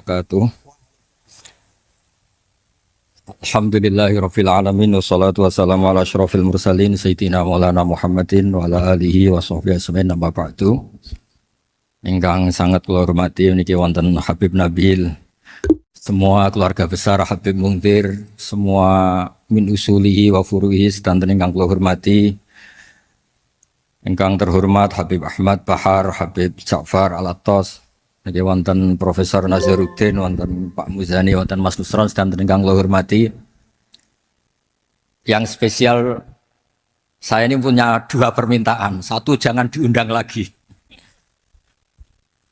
wabarakatuh. Alhamdulillahirabbil alamin wassalatu wassalamu ala asyrofil mursalin sayyidina maulana Muhammadin wa ala alihi wa sahbihi ajmain amma ba'du. Ingkang sangat kula hormati niki wonten Habib Nabil, semua keluarga besar Habib Mungtir, semua min usulihi wa furuhi sedanten ingkang kula hormati. Ingkang terhormat Habib Ahmad Bahar, Habib Ja'far Al-Attas, niki wonten Profesor Nazaruddin, wonten Pak Muzani, wonten Mas Nusron sedanten ingkang kula hormati. Yang spesial, saya ini punya dua permintaan. Satu, jangan diundang lagi.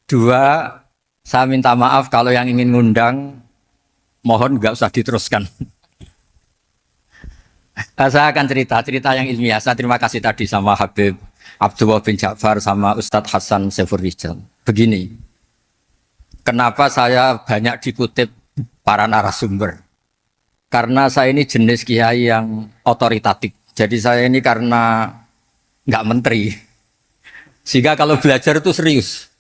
Dua, saya minta maaf kalau yang ingin ngundang, mohon nggak usah diteruskan. Saya akan cerita yang ilmiah. Saya terima kasih tadi sama Habib Abdullah bin Ja'far sama Ustadz Hasan Saifur Rijal. Begini, kenapa saya banyak dikutip para narasumber? Karena saya ini jenis kiai yang otoritatif. Jadi saya ini karena nggak menteri, sehingga kalau belajar itu serius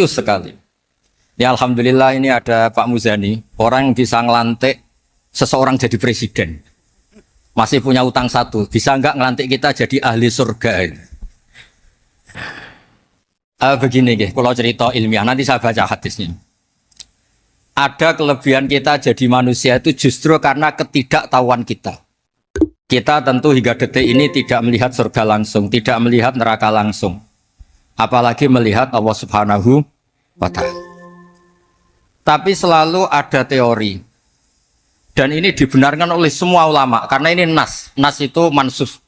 sekali. Ya alhamdulillah ini ada Pak Muzani, orang yang bisa ngelantik seseorang jadi presiden. Masih punya utang satu, bisa nggak ngelantik kita jadi ahli surga? Begini, kalau cerita ilmiah, nanti saya baca hadisnya. Ada kelebihan kita jadi manusia itu justru karena ketidaktahuan kita. Kita tentu hingga detik ini tidak melihat surga langsung, tidak melihat neraka langsung. Apalagi melihat Allah Subhanahu wa Ta'ala. Tapi selalu ada teori. Dan ini dibenarkan oleh semua ulama, karena ini nas. Nas itu mansus.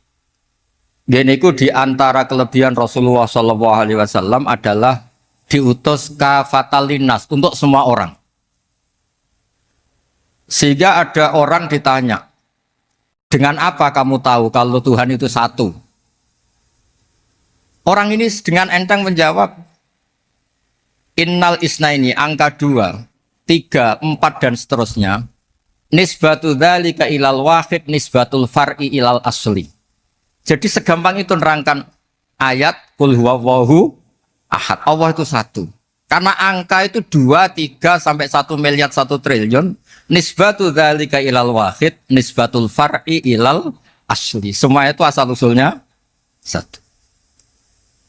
Geniku di antara kelebihan Rasulullah SAW adalah diutus kafatal linnas untuk semua orang. Sehingga ada orang ditanya, dengan apa kamu tahu kalau Tuhan itu satu? Orang ini dengan enteng menjawab, innal isnaini, angka 2, 3, 4 dan seterusnya. Nisbatu dzalika ilal wahid nisbatul far'i ilal asli. Jadi segampang itu nerangkan ayat qul huwallahu ahad. Allah itu satu. Karena angka itu 2, 3 sampai 1 miliar 1 triliun. Nisbatu dzalika ilal wahid nisbatul far'i ilal asli. Semua itu asal usulnya satu.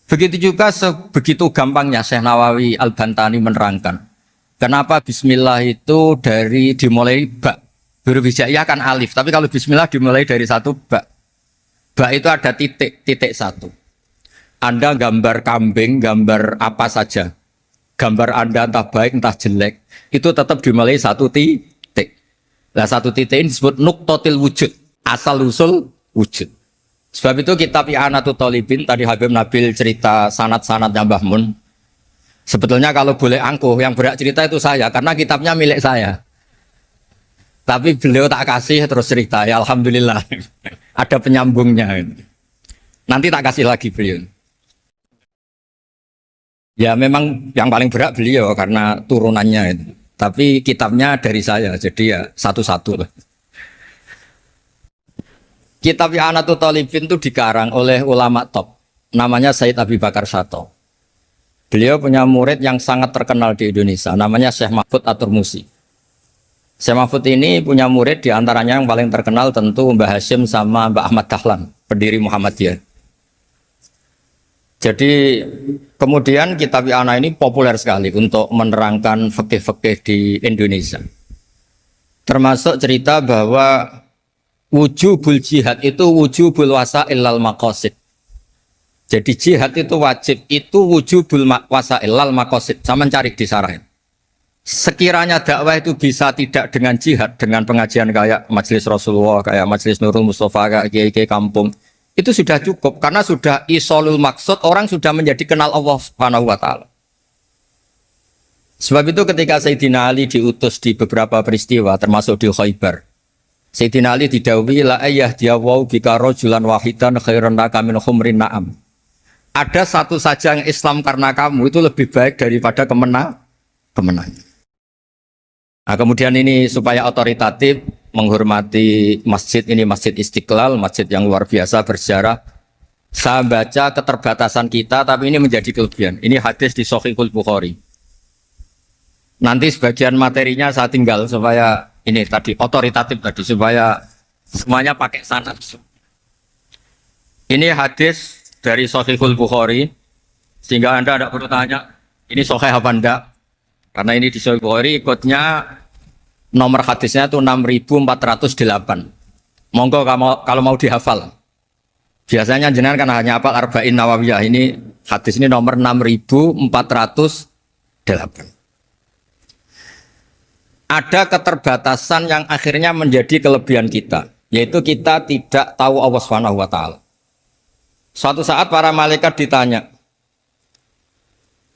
Begitu juga begitu gampangnya Syekh Nawawi Al-Bantani menerangkan. Kenapa bismillah itu dimulai ba. Berbijaiyah kan alif, tapi kalau bismillah dimulai dari satu ba. Ba itu ada titik satu. Anda gambar kambing, gambar apa saja. Gambar Anda entah baik entah jelek, itu tetap dimulai satu titik. Nah, satu titik ini disebut nuqtatil wujud, asal usul wujud. Sebab itu kitab I'anatul Thalibin, tadi Habib Nabil cerita sanad-sanadnya Mbah Mun. Sebetulnya kalau boleh angkuh, yang berhak cerita itu saya, karena kitabnya milik saya. Tapi beliau tak kasih terus cerita, ya alhamdulillah. Ada penyambungnya. Nanti tak kasih lagi beliau. Ya memang yang paling berat beliau karena turunannya itu. Tapi kitabnya dari saya, jadi ya satu-satu lah. Kitab I'anatul Thalibin itu dikarang oleh ulama top, namanya Said Abi Bakar Sato. Beliau punya murid yang sangat terkenal di Indonesia, namanya Syekh Mahfud At-Turmusi. Syekh Mahfud ini punya murid diantaranya yang paling terkenal tentu Mbah Hashim sama Mbah Ahmad Dahlan, pendiri Muhammadiyah. Jadi kemudian kitab I'anah ini populer sekali untuk menerangkan fikih-fikih di Indonesia. Termasuk cerita bahwa wujubul jihad itu wujubul wasail lal maqasid. Jadi jihad itu wajib, itu wujubul wasail lal maqasid. Sama cari di syarah. Sekiranya dakwah itu bisa tidak dengan jihad, dengan pengajian kayak Majelis Rasulullah, kayak Majelis Nurul Mustafa, kayak kiai kampung, itu sudah cukup karena sudah isolul maksud, orang sudah menjadi kenal Allah Subhanahu wa Ta'ala. Sebab itu ketika Sayyidina Ali diutus di beberapa peristiwa termasuk di Khaybar, Sayyidina Ali didhawuhi la ayyahdiyawu bika rajulan wahidan khairan laka min humrin na'am. Ada satu saja yang Islam karena kamu itu lebih baik daripada kemenangan. Nah, kemudian ini supaya otoritatif menghormati masjid ini, Masjid Istiqlal, masjid yang luar biasa bersejarah. Saya baca keterbatasan kita, tapi ini menjadi kelebihan. Ini hadis di Shahihul Bukhari. Nanti sebagian materinya saya tinggal supaya ini tadi otoritatif tadi supaya semuanya pakai sanad. Ini hadis dari Sahihul Bukhari sehingga Anda tidak perlu tanya ini sahih apa enggak. Karena ini di Sahih Bukhari ikutnya nomor hadisnya itu 6408. Monggo kalau mau dihafal. Biasanya jenengan kan hanya hafal Arba'in Nawawiyah. Ini hadis ini nomor 6408. Ada keterbatasan yang akhirnya menjadi kelebihan kita, yaitu kita tidak tahu Allah Subhanahu wa taala. Suatu saat para malaikat ditanya,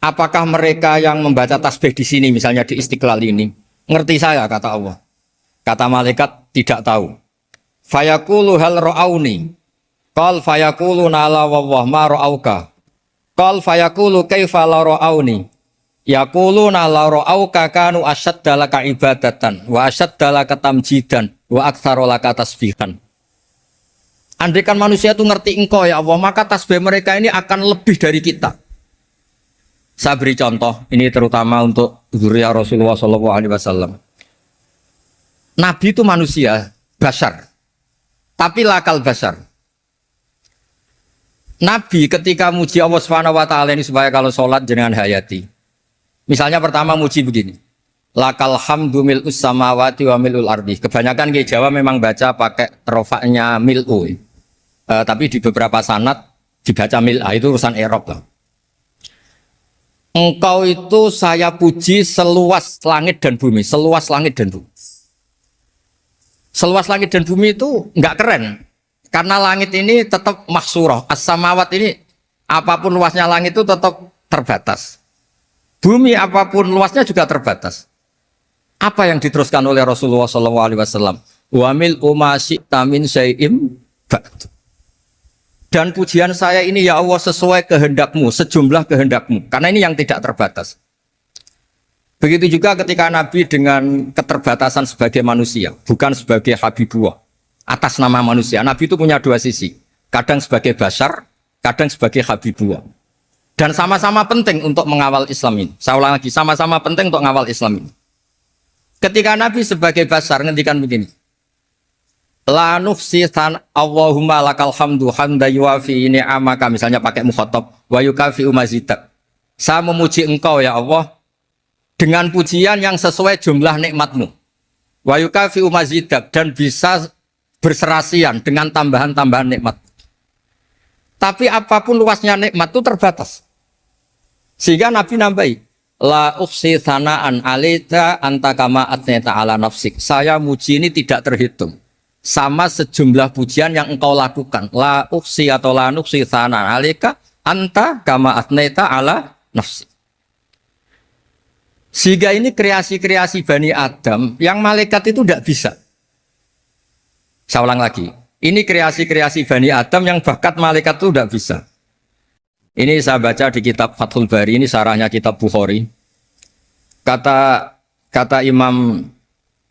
apakah mereka yang membaca tasbih di sini, misalnya di Istiqlal ini, ngerti saya, kata Allah. Kata malaikat, tidak tahu. Fayaqulu hal ra'auni. Qal fayaqulu nala wallah ma ra'auka. Qal fayaqulu kaifa la ra'auni. Yaquluna la ra'auka kanu asyadda laka ibadatan wa asyadda laka tamjidan wa aktsara laka tasbihan. Andaikan manusia itu ngerti engkau ya Allah, maka tasbih mereka ini akan lebih dari kita. Saya beri contoh, ini terutama untuk dzurriyyah Rasulullah SAW. Nabi itu manusia, bashar, tapi lakal bashar. Nabi ketika muji Allah Subhanahu wa taala ini supaya kalau sholat jangan hayati. Misalnya pertama muji begini. Lakal hamdu mil'us samawati wa mil'ul ardi. Kebanyakan di Jawa memang baca pakai rofaknya mil'u. Tapi di beberapa sanad dibaca mil'a, itu urusan Arab lah. Engkau itu saya puji seluas langit dan bumi, seluas langit dan bumi. Seluas langit dan bumi itu enggak keren. Karena langit ini tetap mahsurah. As-samawat ini apapun luasnya langit itu tetap terbatas. Bumi apapun luasnya juga terbatas. Apa yang diteruskan oleh Rasulullah SAW? Wa mil umasyi'ta min syai'im ba'du. Dan pujian saya ini ya Allah sesuai kehendakmu, sejumlah kehendakmu. Karena ini yang tidak terbatas. Begitu juga ketika Nabi dengan keterbatasan sebagai manusia, bukan sebagai Habibullah, atas nama manusia. Nabi itu punya dua sisi. Kadang sebagai bashar, kadang sebagai Habibullah. Dan sama-sama penting untuk mengawal Islam ini. Saya ulang lagi, sama-sama penting untuk mengawal Islam ini. Ketika Nabi sebagai bashar ngendikan begini. La nufsi Allahumma lakal hamdu hamda yuwafi ni'amaka, misalnya pakai mukhatab wa yukafi umazidak. Saya memuji engkau ya Allah dengan pujian yang sesuai jumlah nikmatmu. Wa yukafi umazidak, dan bisa berserasian dengan tambahan-tambahan nikmat. Tapi apapun luasnya nikmat itu terbatas. Sehingga Nabi nambahi, la ukhsi thana'an alaika anta kama atneta ala nafsik. Saya muji ini tidak terhitung. Sama sejumlah pujian yang engkau lakukan. La ukhsi atau la nukhsi thana'an alaika anta kama atneta ala nafsik. Sehingga ini kreasi-kreasi Bani Adam yang malaikat itu tidak bisa. Saya ulang lagi. Ini kreasi-kreasi Bani Adam yang bakat malaikat itu tidak bisa. Ini saya baca di kitab Fathul Bari, ini sarahnya kitab Bukhari. Kata Imam,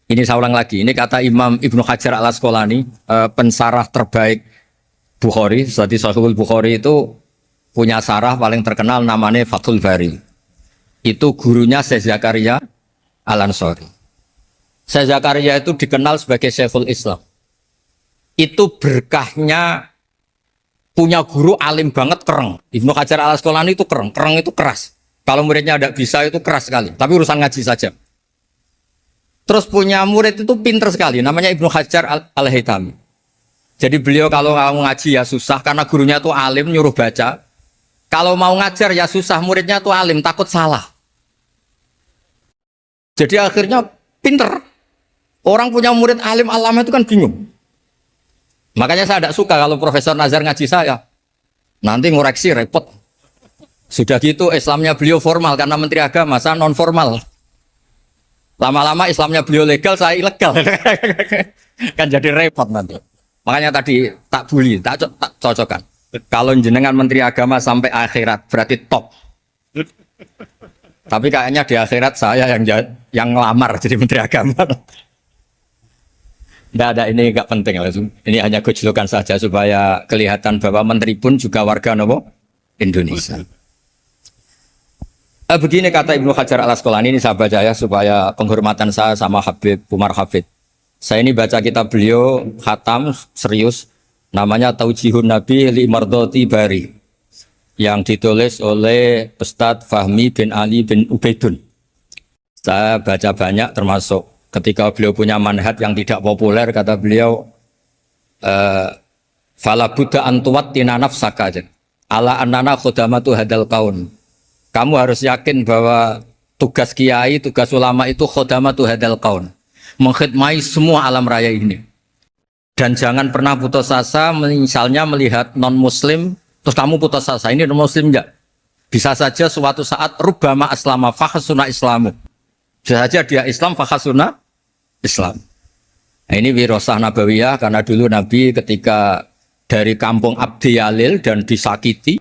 ini saya ulang lagi, ini kata Imam Ibnu Hajar al-Asqalani, pensarah terbaik Bukhari. Jadi Sahihul Bukhari itu punya sarah paling terkenal namanya Fathul Bari. Itu gurunya Syekh Zakaria Al-Ansari. Syekh Zakaria itu dikenal sebagai Syekhul Islam. Itu berkahnya punya guru alim banget, kereng. Ibnu Hajar al-Asqalani itu kereng itu keras. Kalau muridnya tidak bisa itu keras sekali, tapi urusan ngaji saja. Terus punya murid itu pinter sekali, namanya Ibnu Hajar al-Haytami. Jadi beliau kalau mau ngaji ya susah, karena gurunya itu alim, nyuruh baca. Kalau mau ngajar ya susah, muridnya itu alim, takut salah. Jadi akhirnya pinter. Orang punya murid alim alama itu kan bingung. Makanya saya tidak suka kalau Profesor Nazar ngaji saya. Nanti ngoreksi repot. Sudah gitu Islamnya beliau formal karena Menteri Agama, saya non formal. Lama-lama Islamnya beliau legal, saya ilegal. Kan jadi repot nanti. Makanya tadi tak bully, tak cocokkan. Kalau jenengan Menteri Agama sampai akhirat berarti top. Tapi kayaknya di akhirat saya yang ngelamar jadi Menteri Agama. Tidak ada, ini nggak penting langsung. Ini hanya gojlokan saja supaya kelihatan bahwa menteri pun juga warga Indonesia. Begini kata Ibnu Hajar Al-Asqalani, ini saya baca ya supaya penghormatan saya sama Habib Umar Hafid. Saya ini baca kitab beliau khatam serius, namanya Taujihun Nabi li Mardhati Bari, yang ditulis oleh Ustadz Fahmi bin Ali bin Ubaidun. Saya baca banyak, termasuk ketika beliau punya manhaj yang tidak populer, kata beliau fala buddha antuwattina nafsaka ala annana khudamatu hadal kaun. Kamu harus yakin bahwa tugas kiai, tugas ulama itu khudamatu hadal kaun, mengkhidmati semua alam raya ini. Dan jangan pernah putus asa, misalnya melihat non muslim terus kamu putus asa, ini non muslim enggak? Bisa saja suatu saat rubbama aslama fakhasuna islamu. Bisa saja dia Islam fakhasuna Islam. Nah, ini wirasah nabawiyah, karena dulu Nabi ketika dari kampung Abdi Yalil dan disakiti,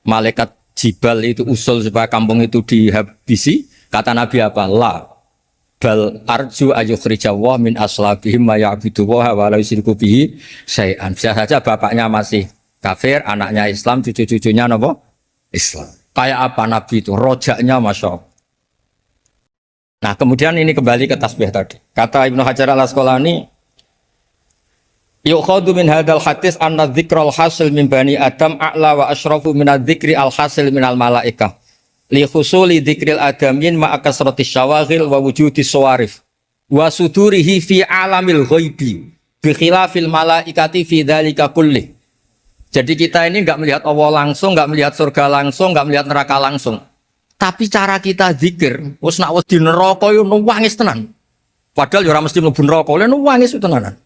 malaikat Jibal itu usul supaya kampung itu dihabisi. Kata Nabi apa? La bal arju ayukhrijawah min aslabihim ma ya'budu wa la yusyriku bihi syai'an. Bisa saja bapaknya masih kafir, anaknya Islam, cucu-cucunya apa? Islam. Kayak apa Nabi itu? Rojaknya Masya Allah. Nah kemudian ini kembali ke tasbih tadi. Kata Ibnu Hajar Al-Asqalani, yukhadu min hadal hadis anna dzikral hasil min bani Adam a'la wa asyrafu min adzikri al hasil min al malaikah li khusuli dzikril adamin ma'a kasratis syawaghil wa wujudis sawarif wa sudurihi fi alamil ghaibi bi khilafil malaikati fi dzalika kulli. Jadi kita ini enggak melihat Allah langsung, enggak melihat surga langsung, enggak melihat neraka langsung. Tapi cara kita zikir, wis nak wis di neraka yo nangis tenan. Padahal yo ora mesti mlebu neraka, lha nangis tenanan.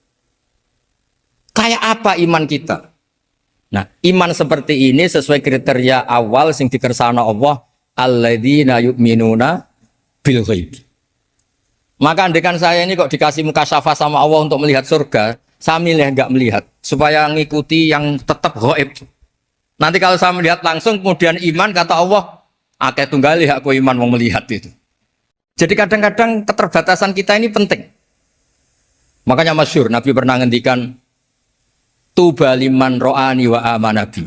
Kayak apa iman kita? Nah, iman seperti ini sesuai kriteria awal sing dikersana Allah, alladzina yu'minuna bil ghaib. Maka andekan saya ini kok dikasih mukasyafah sama Allah untuk melihat surga, saya milih enggak melihat supaya ngikuti yang tetap ghaib. Nanti kalau saya melihat langsung kemudian iman, kata Allah, akeh tunggali aku iman mau melihat itu. Jadi kadang-kadang keterbatasan kita ini penting. Makanya masyhur Nabi pernah ngendikan tuba liman ro'ani wa amanabi.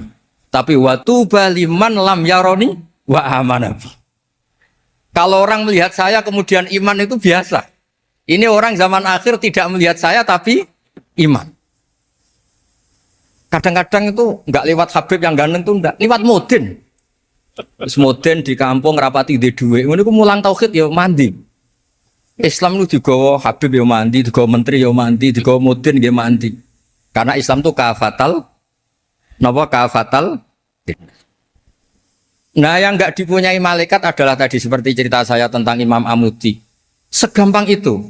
Tapi wa tuba liman lam yaroni wa amanabi. Kalau orang melihat saya kemudian iman itu biasa. Ini orang zaman akhir tidak melihat saya tapi iman. Kadang-kadang itu enggak lewat Habib yang ganteng itu enggak, lewat Mudin. Mudin di kampung rapati di duit. Ini aku mulang tauhid ya mandi. Islam itu digawa Habib ya mandi, digawa menteri ya mandi, digawa Mudin ya mandi. Karena Islam itu kafatal, napa kafatal. Nah yang enggak dipunyai malaikat adalah tadi seperti cerita saya tentang Imam Amudi. Segampang itu.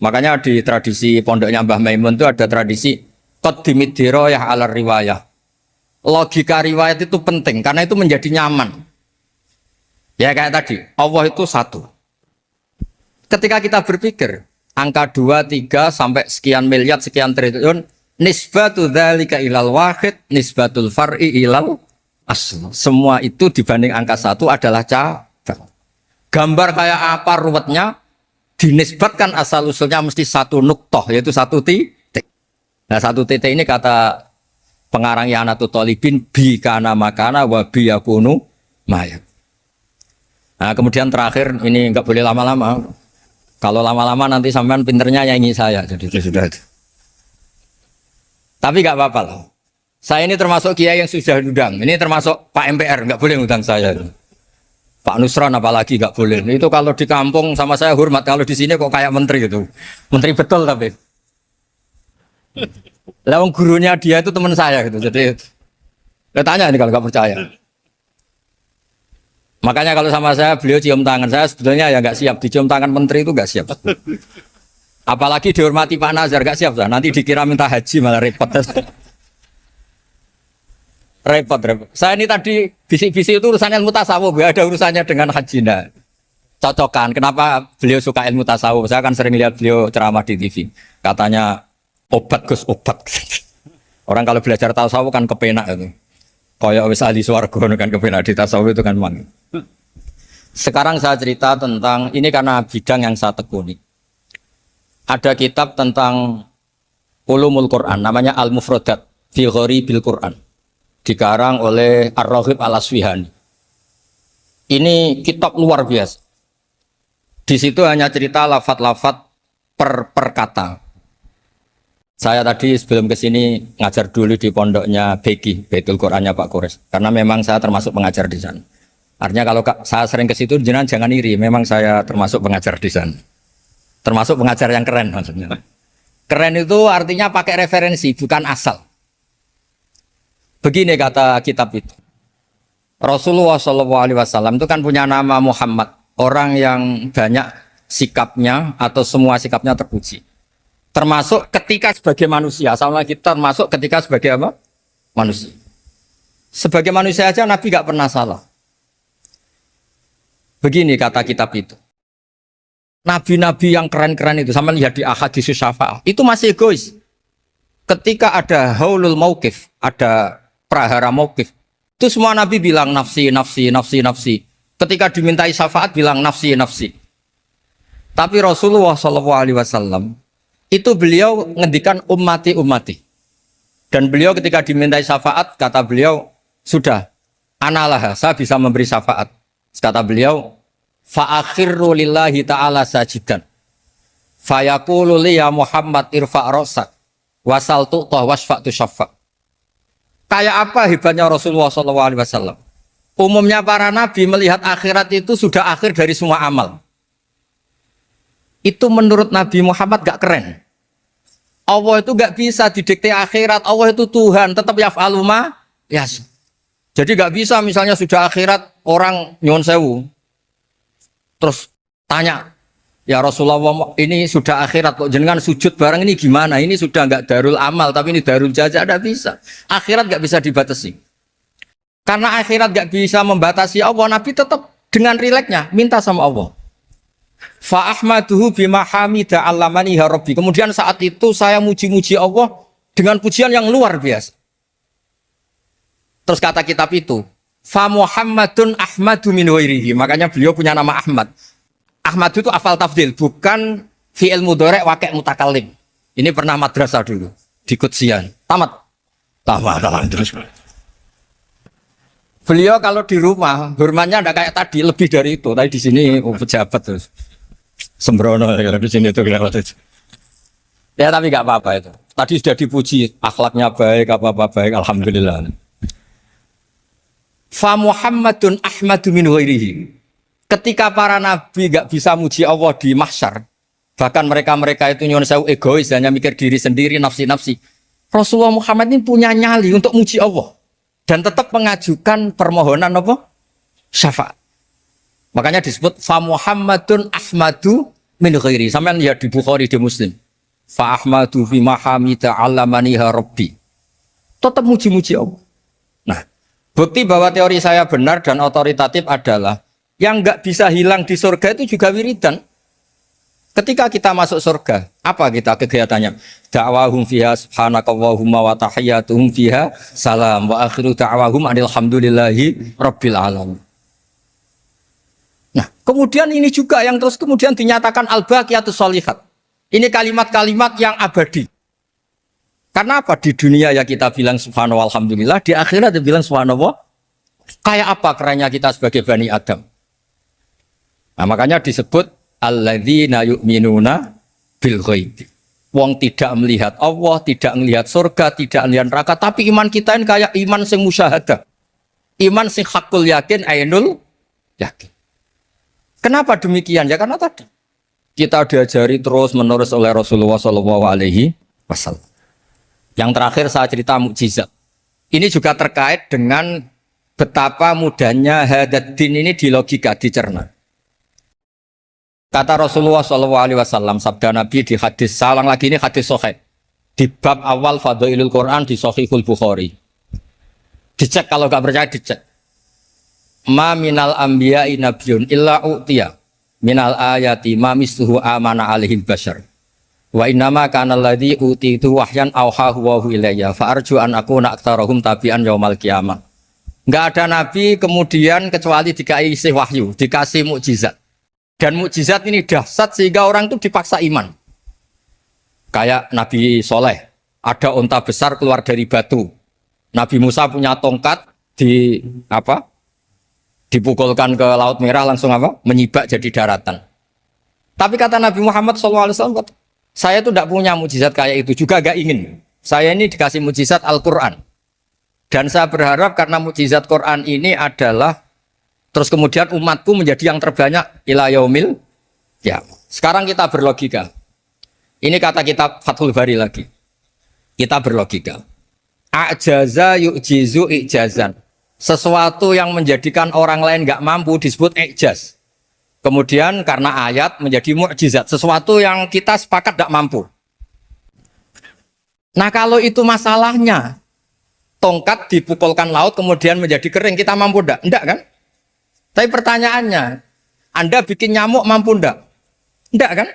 Makanya di tradisi pondoknya Mbah Maimun itu ada tradisi qaddimid dirayah ala riwayah. Logika riwayat itu penting karena itu menjadi nyaman. Ya kayak tadi, Allah itu satu. Ketika kita berpikir angka 2, 3 sampai sekian miliar, sekian triliun, nisbatu dzalika ilal wahid, nisbatul far'i ilal asl. Semua itu dibanding angka 1 adalah cabang. Gambar kayak apa ruwetnya, dinisbatkan asal usulnya mesti satu nuktoh, yaitu satu titik. Nah satu titik ini kata pengarang Yanatul Thalibin, bi kana makana wa bi yakunu mayat. Nah kemudian terakhir ini enggak boleh lama-lama. Kalau lama-lama nanti sampean pinternya nyanyi saya, jadi itu sudah. Tapi enggak apa-apa lah. Saya ini termasuk kiai yang sudah diundang. Ini termasuk Pak MPR, enggak boleh ngundang saya. Pak Nusron apalagi enggak boleh. Itu kalau di kampung sama saya hormat, kalau di sini kok kayak menteri gitu. Menteri betul tapi. Lawang gurunya dia itu teman saya gitu. Jadi tanya ini kalau enggak percaya. Makanya kalau sama saya beliau cium tangan, saya sebetulnya ya enggak siap dicium tangan menteri itu enggak siap. Apalagi dihormati Pak Nazar enggak siap. Nanti dikira minta haji malah repot. Repot. Saya ini tadi bisik-bisik itu urusan ilmu tasawuf, ya ada urusannya dengan haji. Nah, cocokan. Kenapa beliau suka ilmu tasawuf? Saya kan sering lihat beliau ceramah di TV. Katanya obat Gus, obat. Orang kalau belajar tasawuf kan kepenak itu. Kayak wis ahli swarga kan kepenak di tasawuf itu kan mang. Sekarang saya cerita tentang ini karena bidang yang saya tekuni. Ada kitab tentang ulumul Quran namanya Al-Mufradat fi Gharibil Quran. Dikarang oleh Ar-Raghib Al-Asfihani. Ini kitab luar biasa. Di situ hanya cerita lafat-lafat per kata. Saya tadi sebelum ke sini ngajar dulu di pondoknya Beki, Baitul Qurannya Pak Kores. Karena memang saya termasuk pengajar di sana. Artinya kalau saya sering ke situ jangan iri, memang saya termasuk pengajar di sana. Termasuk pengajar yang keren maksudnya. Keren itu artinya pakai referensi, bukan asal. Begini kata kitab itu. Rasulullah SAW itu kan punya nama Muhammad, orang yang banyak sikapnya atau semua sikapnya terpuji. Termasuk ketika sebagai manusia, sama kita termasuk ketika sebagai apa? Manusia. Sebagai manusia aja Nabi gak pernah salah. Begini kata kitab itu. Nabi-nabi yang keren-keren itu, sama lihat di Ahadits Syafa'ah, itu masih egois. Ketika ada haulul mauqif, ada prahara mauqif, itu semua Nabi bilang nafsi, nafsi, nafsi, nafsi. Ketika dimintai syafaat bilang nafsi, nafsi. Tapi Rasulullah SAW itu beliau ngendikan ummati, ummati. Dan beliau ketika dimintai syafaat, kata beliau, sudah, analah, saya bisa memberi syafaat. Kata beliau, fa'akhirru lillahi ta'ala sajidan. Fayaqulu li ya Muhammad irfa' rosak. Wasal tu'toh wasfa'tu syafa'. Kayak apa hebatnya Rasulullah SAW? Umumnya para nabi melihat akhirat itu sudah akhir dari semua amal. Itu menurut Nabi Muhammad gak keren. Allah itu gak bisa didikte akhirat. Allah itu Tuhan, tetap yaf'alu ma yas. Jadi gak bisa misalnya sudah akhirat orang nyuwun sewu. Terus tanya, ya Rasulullah ini sudah akhirat kok jenengan sujud bareng ini gimana? Ini sudah gak darul amal tapi ini darul jaza, gak bisa. Akhirat gak bisa dibatasi. Karena akhirat gak bisa membatasi Allah, Nabi tetap dengan rileksnya minta sama Allah. Fa ahmaduhu bima hamida 'allamani ya rabbi. Kemudian saat itu saya muji-muji Allah dengan pujian yang luar biasa. Terus kata kitab itu, fa Muhammadun ahmadu min ghairihi. Makanya beliau punya nama Ahmad. Ahmad itu afal tafdil, bukan fi'il mudhari' waqi' mutakallim. Ini pernah madrasah dulu di Kutsian. Tamat terus. Beliau kalau di rumah hormatnya enggak kayak tadi, lebih dari itu. Tadi di sini pejabat terus. Sembrono kalau di sini itu kelewat itu. Ya tapi enggak apa-apa itu. Tadi sudah dipuji, akhlaknya baik, apa-apa baik, alhamdulillah. Fa Muhammadun ahmadu min ghairihi. Ketika para nabi enggak bisa muji Allah di mahsyar, bahkan mereka-mereka itu nyuwun sewu egois, hanya mikir diri sendiri, nafsi-nafsi. Rasulullah Muhammad ini punya nyali untuk muji Allah. Dan tetap mengajukan permohonan apa? Syafaat. Makanya disebut fa Muhammadun ahmadu min ghairi. Sampeyan lihat di Bukhari, di Muslim. Fa ahmadu fi mahamida 'allamani ya rabbi. Tetap muji-muji Allah. Nah, bukti bahwa teori saya benar dan otoritatif adalah yang enggak bisa hilang di surga itu juga wiridan. Ketika kita masuk surga, apa kita kegiatannya? Da'wahum fiha subhanakallahumma wa tahiyyatuhum fiha salam wa akhiru da'wahum alhamdulillahi rabbil alamin. Nah, kemudian ini juga yang terus kemudian dinyatakan al-baqiyatus sholihat. Ini kalimat-kalimat yang abadi. Karena apa? Di dunia ya kita bilang subhanallah alhamdulillah, di akhirat dia bilang subhanallah. Kayak apa kerennya kita sebagai Bani Adam? Nah, makanya disebut alladzina yu'minuna bil ghaib. Wong tidak melihat Allah, tidak melihat surga, tidak melihat neraka, tapi iman kita ini kayak iman sing musyahadah. Iman sing hakul yakin, ainul yakin. Kenapa demikian? Ya karena tadi kita diajari terus menerus oleh Rasulullah SAW. Yang terakhir saya cerita mukjizat. Ini juga terkait dengan betapa mudahnya hadad din ini di logika, dicerna. Kata Rasulullah SAW, sabda Nabi di hadis, salang lagi ini hadis sahih. Di bab awal Fadailul Quran di Sahihul Bukhari. Dicek kalau gak percaya dicek. Ma minal anbiya'i nabiyyun illa u'tiya minal ayati ma misluhu amana alaihil bashar. Wa innama kana alladhi utitu wahyan awhahu wa hu ilayya fa arju an akuna aktsarahum tabi'an yaumal qiyamah. Enggak ada nabi kemudian kecuali dikasih wahyu, dikasih mukjizat. Dan mukjizat ini dahsyat sehingga orang itu dipaksa iman. Kayak Nabi Soleh, ada unta besar keluar dari batu. Nabi Musa punya tongkat Dipukulkan ke Laut Merah langsung apa? Menyibak jadi daratan. Tapi kata Nabi Muhammad SAW, saya itu tidak punya mujizat kayak itu, juga gak ingin. Saya ini dikasih mujizat Al-Quran. Dan saya berharap karena mujizat Quran ini adalah, terus kemudian umatku menjadi yang terbanyak ila yaumil. Ya, sekarang kita berlogika. Ini kata kitab Fathul Bari lagi. Kita berlogika. A'jaza yu'jizu i'jazan. Sesuatu yang menjadikan orang lain gak mampu disebut i'jaz. Kemudian karena ayat menjadi mukjizat, sesuatu yang kita sepakat tidak mampu. Nah kalau itu masalahnya, tongkat dipukulkan laut kemudian menjadi kering, kita mampu enggak? Enggak kan? Tapi pertanyaannya, Anda bikin nyamuk mampu enggak? Enggak kan?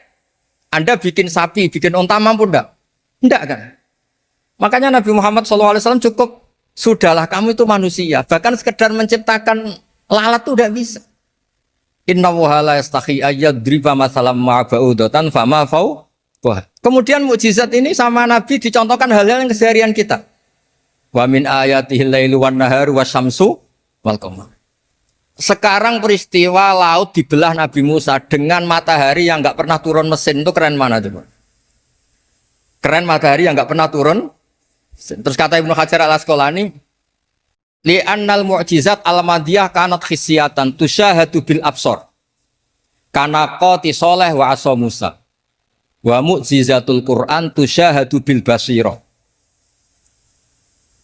Anda bikin sapi, bikin onta mampu enggak? Enggak kan? Makanya Nabi Muhammad SAW cukup, sudahlah kamu itu manusia, bahkan sekedar menciptakan lalat itu enggak bisa. Inna wahala yastahi ayyadriba masalam ma'ba'udatan fama fau. Kemudian mukjizat ini sama Nabi dicontohkan hal-hal yang keseharian kita. Wa min ayatihil lailu wan naharu wasyamsu wal qamar. Sekarang peristiwa laut dibelah Nabi Musa dengan matahari yang enggak pernah turun mesin, itu keren mana coba? Keren matahari yang enggak pernah turun. Terus kata Ibnu Hajar Al-Asqalani, li'annal mu'jizat al-madiyah kanat khisyatan tusyahadu bil absor kana qati soleh wa asa Musa wa mu'jizatul Qur'an tusyahadu bil basiro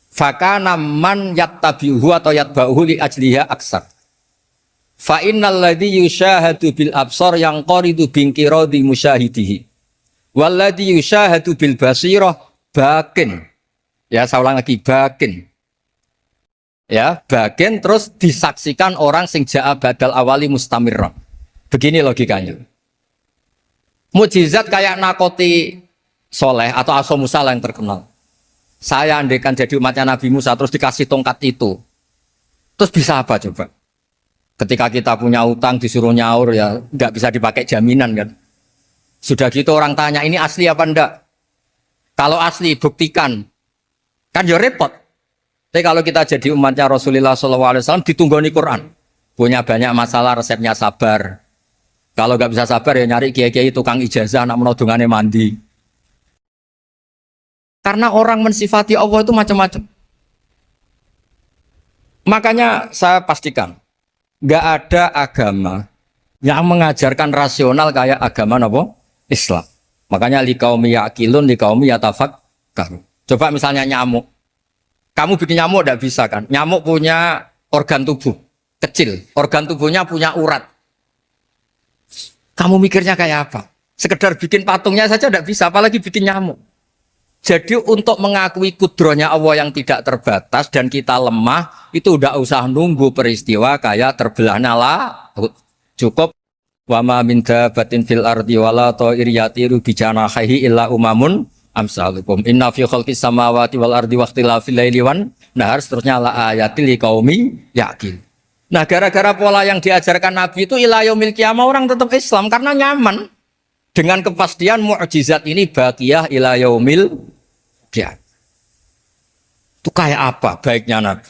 fakana man yattabi'uhu atau yatba'uhu li ajliha aksar fa innal ladhi yusyahadu bil absor yang qaridu bingkiradi musyahidihi wal ladhi yusyahadu bil basiro bakin. Ya saya ulang lagi, bakin. Ya, bagian terus disaksikan orang sing ja'a badal awali mustamirron. Begini logikanya. Mukjizat kayak nakoti soleh atau Asa Musa yang terkenal. Saya andaikan jadi umatnya Nabi Musa terus dikasih tongkat itu. Terus bisa apa coba? Ketika kita punya utang disuruh nyaur ya nggak bisa dipakai jaminan kan. Sudah gitu orang tanya ini asli apa enggak? Kalau asli buktikan. Kan ya repot. Tapi kalau kita jadi umatnya Rasulullah SAW ditunggoni Quran, punya banyak masalah resepnya sabar. Kalau nggak bisa sabar ya nyari kiai-kiai tukang ijazah anak menodongannya mandi. Karena orang mensifati Allah itu macam-macam. Makanya saya pastikan nggak ada agama yang mengajarkan rasional kayak agama apa? Islam. Makanya liqaumi yaqilun liqaumi yatafakkarun. Coba misalnya nyamuk. Kamu bikin nyamuk tidak bisa kan? Nyamuk punya organ tubuh kecil, organ tubuhnya punya urat. Kamu mikirnya kayak apa? Sekedar bikin patungnya saja tidak bisa, apalagi bikin nyamuk. Jadi untuk mengakui kudrohnya Allah yang tidak terbatas dan kita lemah, itu tidak usah nunggu peristiwa kayak terbelahnya laut. Cukup wa ma min dabatin fil ardi wala ta'ir yatiru bi janahihi illa umamun amsalukum inna fi khalqis samawati wal ardi waqtilafil laili wan nahar seterusnya la ayatil liqaumi yaqil. Nah, gara-gara pola yang diajarkan Nabi itu ila yaumil qiyamah orang tetap Islam karena nyaman dengan kepastian mukjizat ini baqiyah ila yaumil qiyamah. Itu kayak apa baiknya Nabi?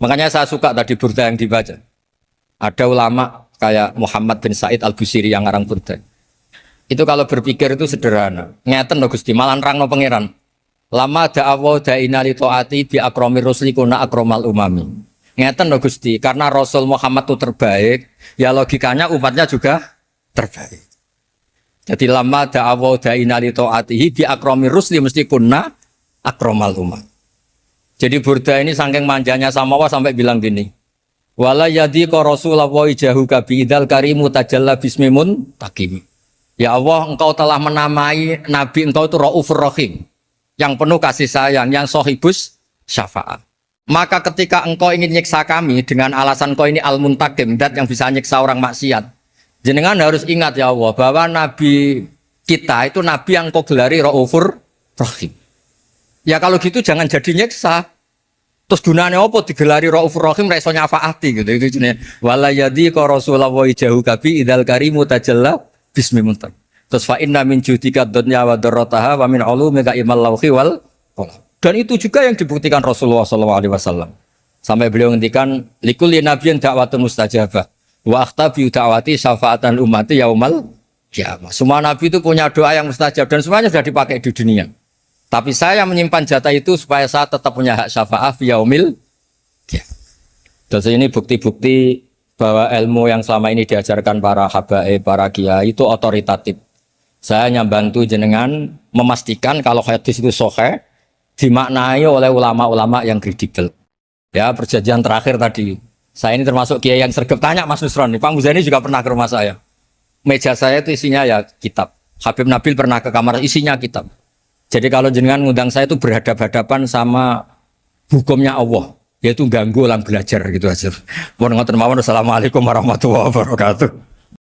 Makanya saya suka tadi burda yang dibaca. Ada ulama kayak Muhammad bin Said Al-Busiri yang ngarang burda. Itu kalau berpikir itu sederhana. Ngeten lho Gusti, malah nerangno pangeran. Lama da'awa da'ina li ta'ati bi akramir rusli kuna akramal umami. Ngeten lho Gusti, karena Rasul Muhammad itu terbaik, ya logikanya umatnya juga terbaik. Jadi lama da'awa da'ina li ta'atihi bi akramir rusli mesti kuna akramal umam. Jadi burda ini saking manjanya sama Allah sampai bilang gini. Wala yadhiqa Rasulullah jahuka bi idzal karimu tajalla bismimun takim. Ya Allah, engkau telah menamai Nabi engkau itu Raufur Rahim, yang penuh kasih sayang, yang sohibus syafaat. Maka ketika engkau ingin nyiksa kami dengan alasan engkau ini al-muntakim, dat yang bisa nyiksa orang maksiat, jenengan harus ingat ya Allah, bahwa Nabi kita itu Nabi yang engkau gelari Raufur Rahim. Ya kalau gitu jangan jadi nyiksa. Terus gunanya apa digelari Raufur Rahim reso nyafaati gitu. Itu jenis wala yadhiqa Rasulullah jahuka bi idzal karimu tajalla bismillah. Terus fa inna min judika dunya wa darrataha wa min ulumika ilmal lawhi wal qalam. Dan itu juga yang dibuktikan Rasulullah SAW. Sampai beliau ngendikan likulli nabiyyin da'watun mustajabah wa akhtabi da'wati syafaatan ummati yaumal kiamah. Semua nabi itu punya doa yang mustajab dan semuanya sudah dipakai di dunia. Tapi saya menyimpan jatah itu supaya saya tetap punya hak syafaat fi yaumil kiamah. Terus ini bukti-bukti bahwa ilmu yang selama ini diajarkan para habaib, para kiai itu otoritatif. Saya hanya bantu jenengan memastikan kalau hadis itu sahih dimaknai oleh ulama-ulama yang kredibel. Ya, perjanjian terakhir tadi. Saya ini termasuk kiai yang sergap tanya Mas Nusron. Pak Muzani juga pernah ke rumah saya. Meja saya itu isinya ya kitab. Habib Nabil pernah ke kamar isinya kitab. Jadi kalau jenengan ngundang saya itu berhadapan-hadapan sama hukumnya Allah, yaitu ganggu orang belajar gitu aja. Mohon ngoten mawon. Assalamualaikum warahmatullahi wabarakatuh.